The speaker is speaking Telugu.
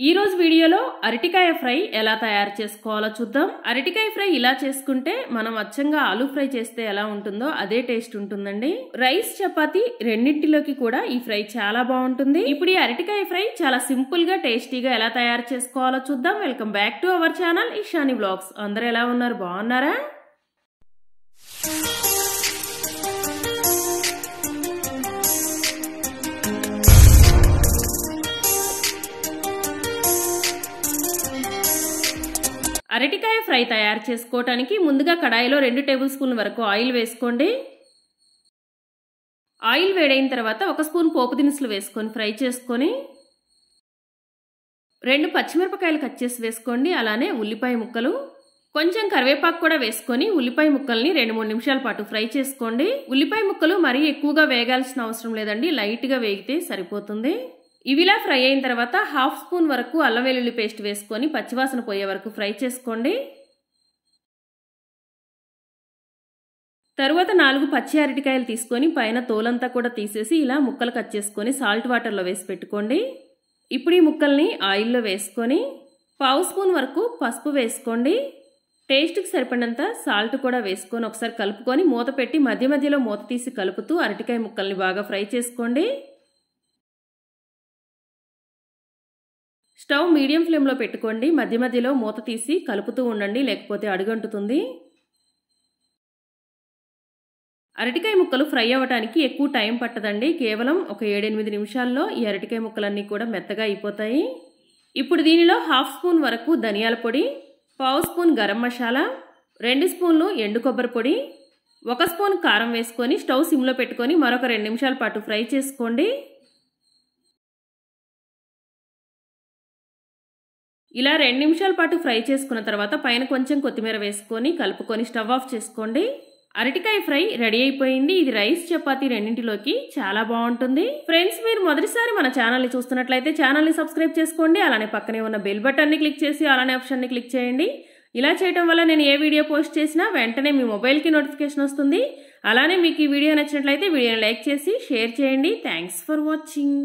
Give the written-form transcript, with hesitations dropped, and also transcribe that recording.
ఈ రోజు వీడియోలో అరటికాయ ఫ్రై ఎలా తయారు చేసుకోవాలో చూద్దాం. అరటికాయ ఫ్రై ఇలా చేసుకుంటే మనం అచ్చంగా ఆలు ఫ్రై చేస్తే ఎలా ఉంటుందో అదే టేస్ట్ ఉంటుందండి. రైస్ చపాతీ రెండింటిలోకి కూడా ఈ ఫ్రై చాలా బాగుంటుంది. ఇప్పుడు ఈ అరటికాయ ఫ్రై చాలా సింపుల్ గా టేస్టీగా ఎలా తయారు చేసుకోవాలో చూద్దాం. Welcome back to our channel Ishani vlogs. అందరూ ఎలా ఉన్నారు, బాగున్నారా? అరటికాయ ఫ్రై తయారు చేసుకోవడానికి ముందుగా కడాయిలో 2 టేబుల్ స్పూన్ల వరకు ఆయిల్ వేసుకోండి. ఆయిల్ వేడైన తర్వాత 1 స్పూన్ పోపు దినుసులు వేసుకొని ఫ్రై చేసుకొని 2 పచ్చిమిరపకాయలు కట్ చేసి వేసుకోండి. అలానే ఉల్లిపాయ ముక్కలు, కొంచెం కరివేపాకు కూడా వేసుకొని ఉల్లిపాయ ముక్కల్ని 2-3 నిమిషాల పాటు ఫ్రై చేసుకోండి. ఉల్లిపాయ ముక్కలు మరీ ఎక్కువగా వేగాల్సిన అవసరం లేదండి, లైట్గా వేగితే సరిపోతుంది. ఇవిలా ఫ్రై అయిన తర్వాత 1/2 స్పూన్ వరకు అల్లం వెల్లుల్లి పేస్ట్ వేసుకొని పచ్చివాసన పోయే వరకు ఫ్రై చేసుకోండి. తరువాత 4 పచ్చి అరటికాయలు తీసుకొని పైన తోలంతా కూడా తీసేసి ఇలా ముక్కలు కట్ చేసుకొని సాల్ట్ వాటర్లో వేసి పెట్టుకోండి. ఇప్పుడు ఈ ముక్కల్ని ఆయిల్లో వేసుకొని 1/2 స్పూన్ వరకు పసుపు వేసుకోండి. టేస్ట్కి సరిపడినంత సాల్ట్ కూడా వేసుకొని ఒకసారి కలుపుకొని మూత పెట్టి మధ్య మధ్యలో మూత తీసి కలుపుతూ అరటికాయ ముక్కల్ని బాగా ఫ్రై చేసుకోండి. స్టవ్ మీడియం ఫ్లేమ్లో పెట్టుకోండి. మధ్య మధ్యలో మూత తీసి కలుపుతూ ఉండండి, లేకపోతే అడుగంటుతుంది. అరటికాయ ముక్కలు ఫ్రై అవ్వడానికి ఎక్కువ టైం పట్టదండి, కేవలం ఒక 7-8 నిమిషాల్లో ఈ అరటికాయ ముక్కలన్నీ కూడా మెత్తగా అయిపోతాయి. ఇప్పుడు దీనిలో 1/2 స్పూన్ వరకు ధనియాల పొడి, 1/2 స్పూన్ గరం మసాలా, 2 స్పూన్లు ఎండు కొబ్బరి పొడి, 1 స్పూన్ కారం వేసుకొని స్టవ్ సిమ్లో పెట్టుకొని మరొక 2 నిమిషాల పాటు ఫ్రై చేసుకోండి. ఇలా 2 నిమిషాల పాటు ఫ్రై చేసుకున్న తర్వాత పైన కొంచెం కొత్తిమీర వేసుకొని కలుపుకొని స్టవ్ ఆఫ్ చేసుకోండి. అరటికాయ ఫ్రై రెడీ అయిపోయింది. ఇది రైస్ చపాతీ రెండింటిలోకి చాలా బాగుంటుంది. ఫ్రెండ్స్, మీరు మొదటిసారి మన ఛానల్ని చూస్తున్నట్లయితే ఛానల్ని సబ్స్క్రైబ్ చేసుకోండి. అలానే పక్కనే ఉన్న బెల్ బటన్ని క్లిక్ చేసి అలానే ఆప్షన్ని క్లిక్ చేయండి. ఇలా చేయడం వల్ల నేను ఏ వీడియో పోస్ట్ చేసినా వెంటనే మీ మొబైల్కి నోటిఫికేషన్ వస్తుంది. అలానే మీకు ఈ వీడియో నచ్చినట్లయితే వీడియోని లైక్ చేసి షేర్ చేయండి. Thanks for watching.